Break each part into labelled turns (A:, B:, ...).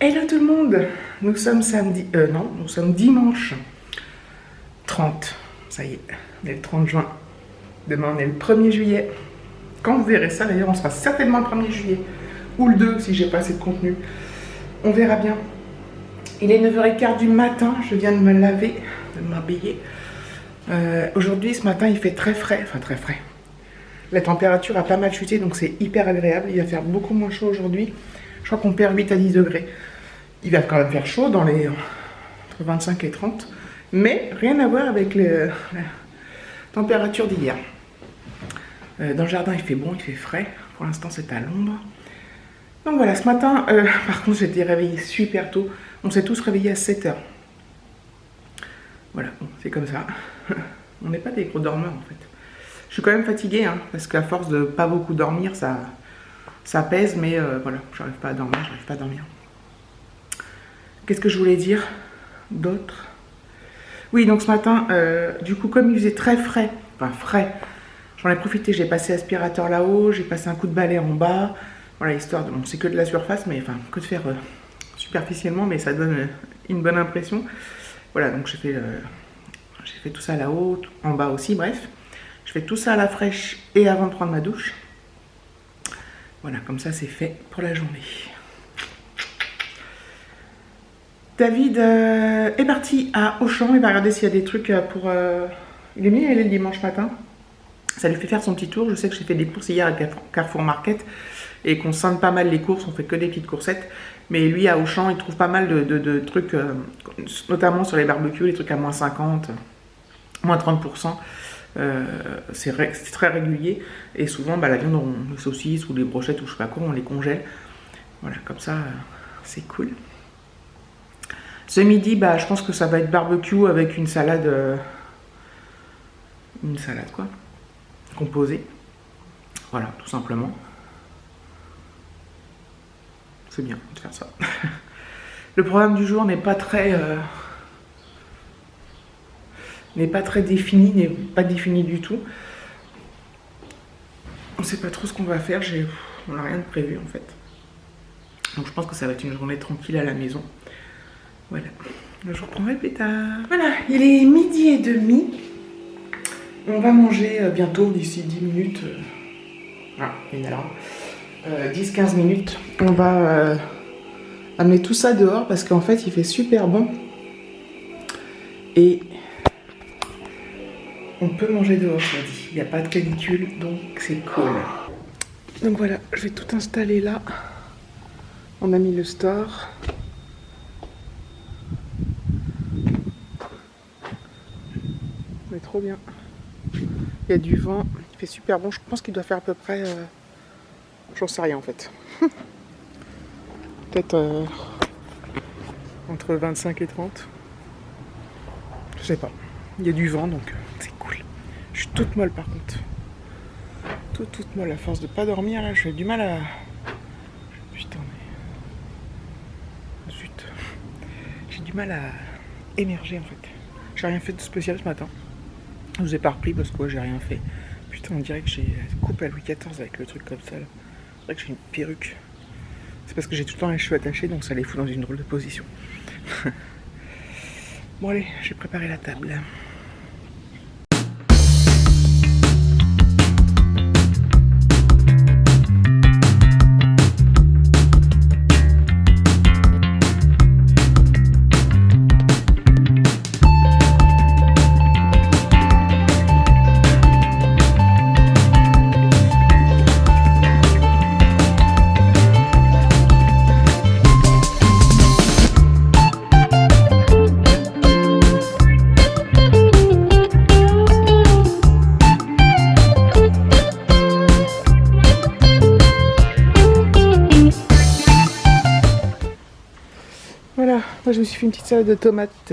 A: Hello tout le monde. Nous sommes samedi, non, nous sommes dimanche 30, ça y est, on est le 30 juin. Demain on est le 1er juillet. Quand vous verrez ça d'ailleurs, on sera certainement le 1er juillet. Ou le 2 si j'ai pas assez de contenu. On verra bien. Il est 9h15 du matin, je viens de me laver, de m'habiller. Aujourd'hui, ce matin, il fait très frais, enfin très frais. La température a pas mal chuté, donc c'est hyper agréable. Il va faire beaucoup moins chaud aujourd'hui. Je crois qu'on perd 8 à 10 degrés. Il va quand même faire chaud dans les entre 25 et 30, mais rien à voir avec la température d'hier. Dans le jardin, il fait bon, il fait frais. Pour l'instant, c'est à l'ombre. Donc voilà, ce matin, par contre, j'étais réveillée super tôt. On s'est tous réveillés à 7h. Voilà, bon, c'est comme ça. On n'est pas des gros dormeurs, en fait. Je suis quand même fatiguée, hein, parce qu'à force de pas beaucoup dormir, ça pèse, mais voilà, j'arrive pas à dormir, Qu'est-ce que je voulais dire d'autre? Oui, donc ce matin, du coup, comme il faisait très frais, enfin frais, j'en ai profité, j'ai passé aspirateur là-haut, j'ai passé un coup de balai en bas, voilà, histoire de... Bon, c'est que de la surface, mais enfin, que de faire superficiellement, mais ça donne une bonne impression. Voilà, donc j'ai fait tout ça là-haut, en bas aussi, bref. Je fais tout ça à la fraîche et avant de prendre ma douche. Voilà, comme ça c'est fait pour la journée. David est parti à Auchan, il va regarder s'il y a des trucs pour... Il est venu aller le dimanche matin. Ça lui fait faire son petit tour. Je sais que j'ai fait des courses hier à Carrefour Market et qu'on scinde pas mal les courses, on fait que des petites coursettes. Mais lui à Auchan, il trouve pas mal de trucs, notamment sur les barbecues, les trucs à moins 50, moins 30%. C'est très régulier et souvent la viande, les saucisses ou les brochettes ou je sais pas quoi, on les congèle. Voilà, comme ça, c'est cool. Ce midi, je pense que ça va être barbecue avec une salade quoi, composée. Voilà, tout simplement. C'est bien de faire ça. Le programme du jour n'est pas très défini, n'est pas défini du tout. On sait pas trop ce qu'on va faire, on n'a rien de prévu en fait. Donc je pense que ça va être une journée tranquille à la maison. Voilà, je reprendrai plus tard. Voilà, il est 12h30. On va manger bientôt, d'ici 10 minutes. Une alarme. 10-15 minutes. On va amener tout ça dehors parce qu'en fait il fait super bon. Et on peut manger dehors, je dis. Il n'y a pas de canicule, donc c'est cool. Donc voilà, je vais tout installer là. On a mis le store. Mais trop bien. Il y a du vent, il fait super bon. Je pense qu'il doit faire à peu près... j'en sais rien en fait. Peut-être entre 25 et 30. Je sais pas. Il y a du vent donc c'est cool. Je suis toute molle par contre. Toute molle à force de pas dormir là, j'ai du mal à... Putain mais... Zut. J'ai du mal à émerger en fait. J'ai rien fait de spécial ce matin. Je vous ai pas repris parce que j'ai rien fait. Putain, on dirait que j'ai coupé à Louis XIV avec le truc comme ça là. C'est vrai que j'ai une perruque. C'est parce que j'ai tout le temps les cheveux attachés donc ça les fout dans une drôle de position. Bon allez, j'ai préparé la table. Voilà, moi je me suis fait une petite salade de tomates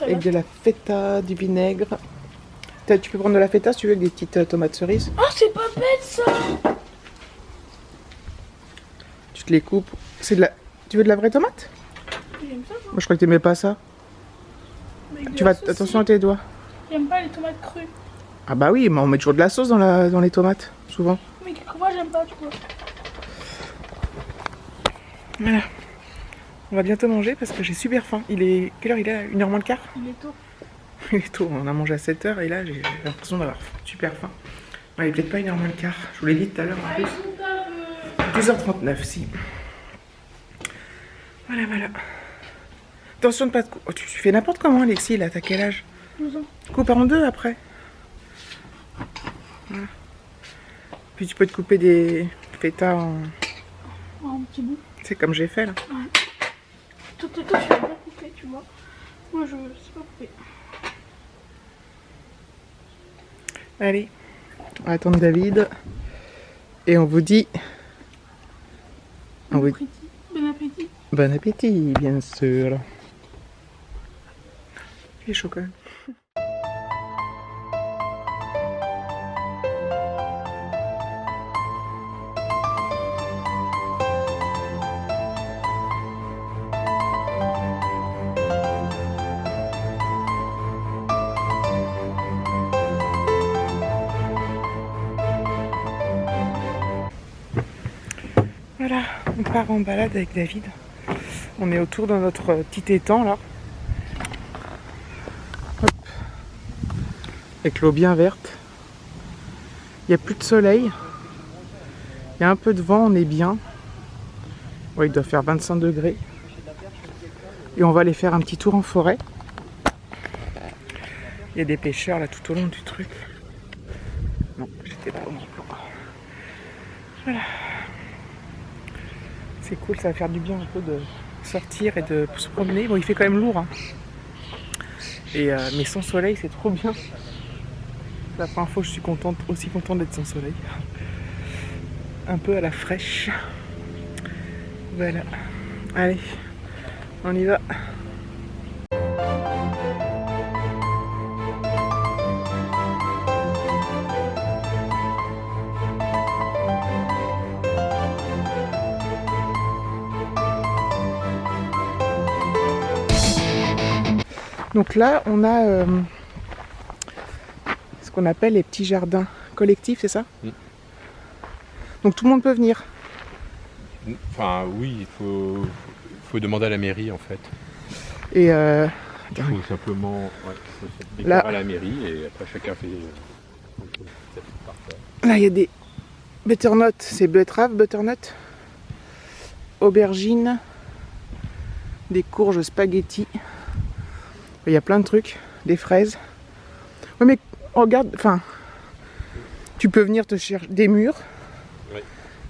A: avec de la feta, du vinaigre. Tu peux prendre de la feta si tu veux, avec des petites tomates cerises.
B: Oh, c'est pas bête ça!
A: Tu te les coupes. C'est de la... Tu veux de la vraie tomate?
B: J'aime ça,
A: Moi je crois que t'aimais pas ça. Tu vas... Attention à tes doigts.
B: J'aime pas les tomates crues.
A: Ah bah oui, mais on met toujours de la sauce dans les tomates, souvent.
B: Mais quelquefois j'aime pas, tu vois.
A: Voilà. On va bientôt manger parce que j'ai super faim. Il est... Quelle heure il est là? 1h moins le quart?
B: Il est tôt.
A: Il est tôt, on a mangé à 7h et là j'ai l'impression d'avoir super faim. Ouais, il est peut-être pas 1h moins le quart. Je vous l'ai dit tout à l'heure en plus. 12h39 si. Voilà, voilà. Attention de pas te couper. Oh, tu fais n'importe comment Alexis là, t'as quel âge?
B: 12 ans.
A: Coupe en deux après. Voilà. Puis tu peux te couper des feta en...
B: Un petit bout.
A: C'est comme j'ai fait là.
B: Toi, tu vas bien couper, tu vois. Moi, je sais pas couper.
A: Allez, on va attendre David. Et on vous dit...
B: Bon appétit. Bon appétit.
A: Bon appétit, bien sûr. Il est chaud quand même. Voilà, on part en balade avec David. On est autour de notre petit étang là. Hop. Avec l'eau bien verte. Il n'y a plus de soleil. Il y a un peu de vent, on est bien. Ouais, il doit faire 25 degrés. Et on va aller faire un petit tour en forêt. Il y a des pêcheurs là tout au long du truc. Non, j'étais pas au bon plan. Voilà. C'est cool, ça va faire du bien un peu de sortir et de se promener. Bon, il fait quand même lourd, hein. Et, mais sans soleil, c'est trop bien. C'est la première fois que je suis aussi contente d'être sans soleil. Un peu à la fraîche. Voilà. Allez, on y va. Donc là, on a ce qu'on appelle les petits jardins collectifs, c'est ça? Donc tout le monde peut venir?
C: Enfin oui, il faut demander à la mairie en fait.
A: Et
C: il faut simplement déclarer à la mairie et après chacun fait
A: là il y a des butternuts, c'est betterave, butternut, aubergines, des courges spaghetti. Il y a plein de trucs, des fraises. Ouais mais regarde, enfin, tu peux venir te chercher des mûres,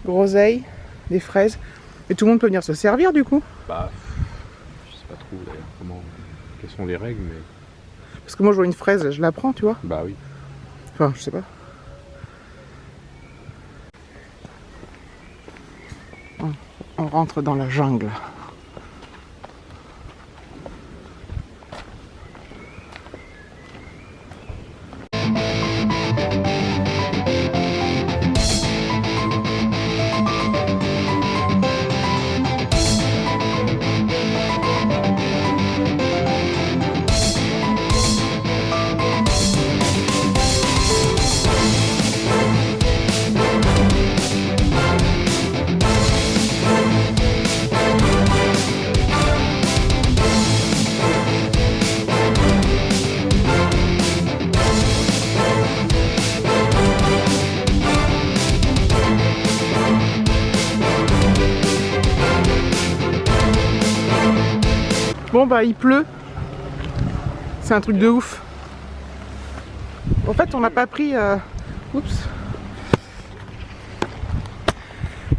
A: groseilles, des fraises, et tout le monde peut venir se servir du coup.
C: Bah, je sais pas trop d'ailleurs quelles sont les règles, mais...
A: Parce que moi je vois une fraise, je la prends, tu vois.
C: Bah oui.
A: Enfin, je sais pas. On rentre dans la jungle. Bon bah il pleut. C'est un truc de ouf. En fait on n'a pas pris... Oups.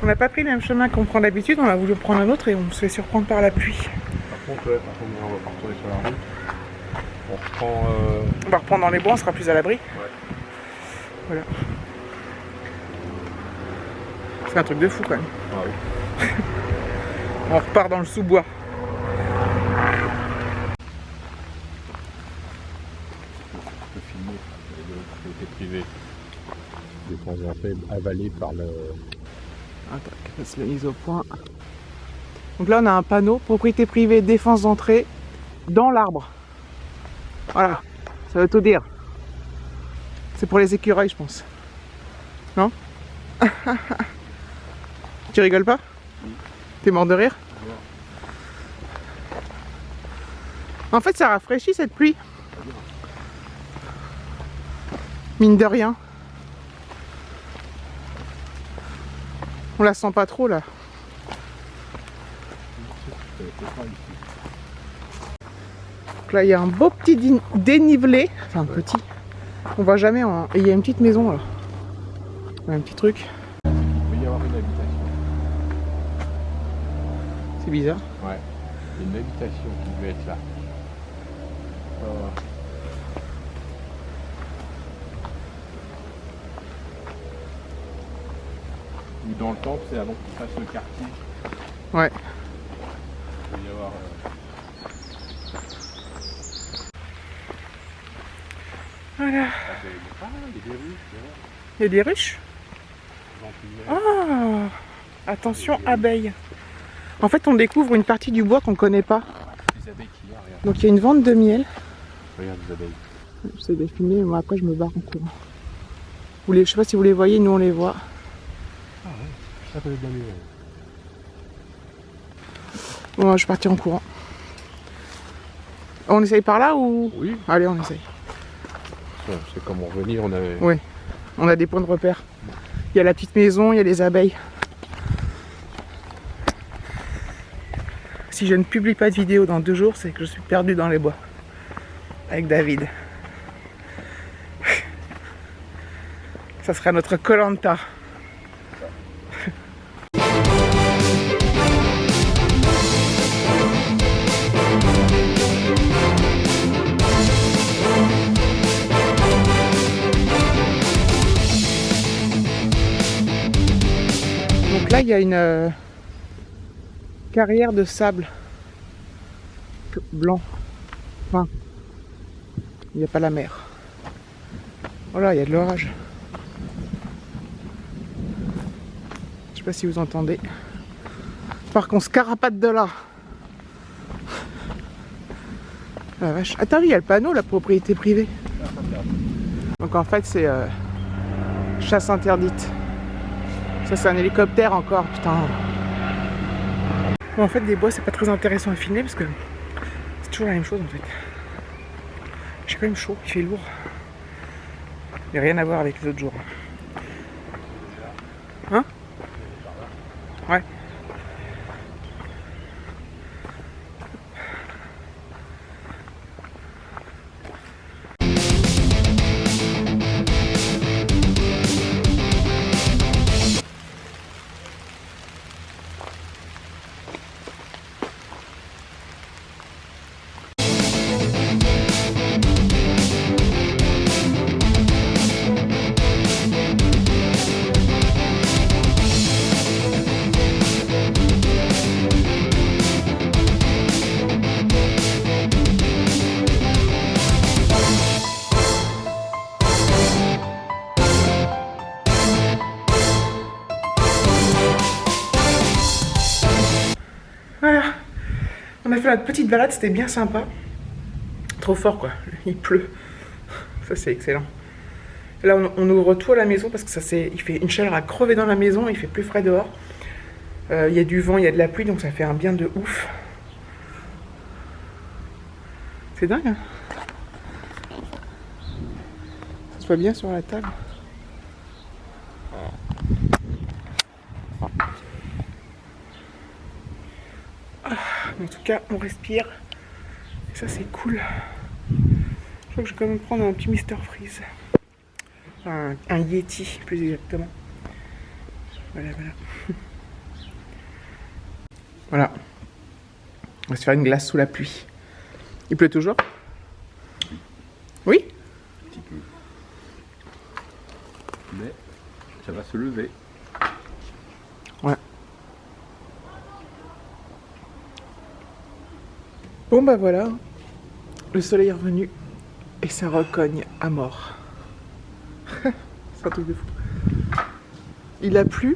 A: On n'a pas pris le même chemin qu'on prend d'habitude, on a voulu prendre un autre et on se fait surprendre par la pluie.
C: Par contre, on va pas retourner sur la route. On reprend...
A: On va reprendre dans les bois, on sera plus à l'abri.
C: Ouais.
A: Voilà. C'est un truc de fou quand même.
C: Ah oui.
A: On repart dans le sous-bois.
C: Je peux filmer de côté privé. Des temps en fait avalés par le...
A: Attends, qu'elle fasse la mise au point. Donc là on a un panneau, propriété privée, défense d'entrée, dans l'arbre. Voilà, ça veut tout dire. C'est pour les écureuils je pense. Non? Tu rigoles pas? T'es mort de rire? En fait, ça rafraîchit cette pluie. Mine de rien. On la sent pas trop là. Donc là, il y a un beau petit dénivelé. Enfin, petit. On va jamais en... Et il y a une petite maison là. Un petit truc.
C: Il peut y avoir une habitation.
A: C'est bizarre.
C: Ouais. Il y a une habitation qui devait être là. Ou dans le temple, c'est avant qu'il fasse le quartier.
A: Ouais.
C: Il peut y avoir...
A: Voilà.
C: Ah, il y a des rues.
A: Il y a des ruches. Ah, attention, abeilles. En fait, on découvre une partie du bois qu'on connaît pas.
C: Les abeilles qu'il y a, regarde.
A: Donc il y a une vente de miel.
C: Regarde les abeilles.
A: J'essaie de filmer, mais moi après je me barre en courant. Je sais pas si vous les voyez, nous on les voit.
C: Ah ouais, ça peut être bien mieux.
A: Bon, je suis parti en courant. On essaye par là ou...
C: Oui.
A: Allez, on essaye.
C: C'est comme revenir, on avait...
A: Oui, on a des points de repère. Il y a la petite maison, il y a les abeilles. Si je ne publie pas de vidéo dans 2 jours, c'est que je suis perdu dans les bois. Avec David. Ça sera notre Koh-Lanta. Donc là, il y a une carrière de sable blanc. Enfin, il n'y a pas la mer. Voilà, il y a de l'orage. Je sais pas si vous entendez. Par contre, scarapate de là. La vache. Attends, oui, il y a le panneau, la propriété privée. Donc en fait, c'est chasse interdite. Ça, c'est un hélicoptère encore, putain. Bon, en fait, des bois, c'est pas très intéressant à filmer parce que c'est toujours la même chose en fait. J'ai quand même chaud, il fait lourd. Il n'y a rien à voir avec les autres jours. Hein? Ouais. Voilà. On a fait notre petite balade, c'était bien sympa. Trop fort quoi, il pleut. Ça c'est excellent. Là on ouvre tout à la maison parce que il fait une chaleur à crever dans la maison, il fait plus frais dehors. Il y a du vent, il y a de la pluie, donc ça fait un bien de ouf. C'est dingue hein. Ça se voit bien sur la table. En tout cas, on respire. Et ça, c'est cool. Je crois que je vais quand même prendre un petit Mr Freeze. Enfin, un Yeti, plus exactement. Voilà, voilà. Voilà. On va se faire une glace sous la pluie. Il pleut toujours? Oui?
C: Un petit peu. Mais ça va se lever.
A: Ouais. Bon bah voilà, le soleil est revenu et ça recogne à mort. C'est un truc de fou. Il a plu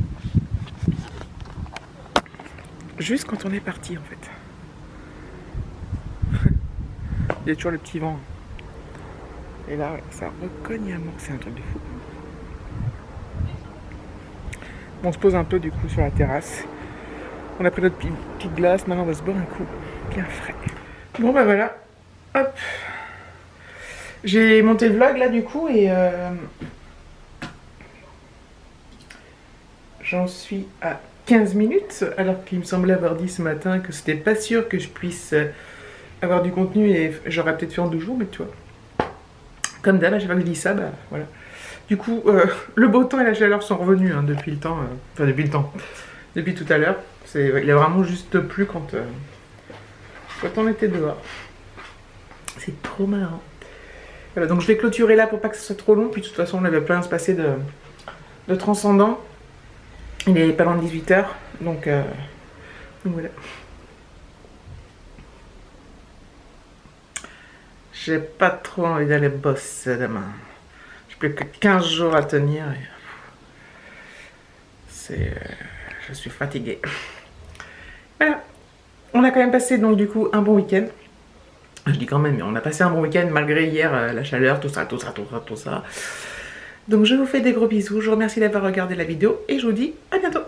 A: juste quand on est parti en fait. Il y a toujours le petit vent. Et là, ouais, ça recogne à mort, c'est un truc de fou. On se pose un peu du coup sur la terrasse. On a pris notre petite glace, maintenant on va se boire un coup bien frais. Bon bah voilà, Hop. J'ai monté le vlog là du coup et j'en suis à 15 minutes alors qu'il me semblait avoir dit ce matin que c'était pas sûr que je puisse avoir du contenu et j'aurais peut-être fait en 2 jours, mais tu vois. Comme d'hab, à chaque fois que je dis ça, bah voilà. Du coup, le beau temps et la chaleur sont revenus hein, depuis le temps. Depuis tout à l'heure. Il a vraiment juste plu quand on était dehors. C'est trop marrant. Voilà, donc je vais clôturer là pour pas que ce soit trop long. Puis de toute façon, on avait plein à se passer de transcendant. Il est pas loin de 18h. Donc voilà. J'ai pas trop envie d'aller bosser demain. J'ai plus que 15 jours à tenir. Je suis fatiguée. Voilà. On a quand même passé donc du coup un bon week-end. Je dis quand même, mais on a passé un bon week-end malgré hier la chaleur, tout ça. Donc je vous fais des gros bisous. Je vous remercie d'avoir regardé la vidéo et je vous dis à bientôt.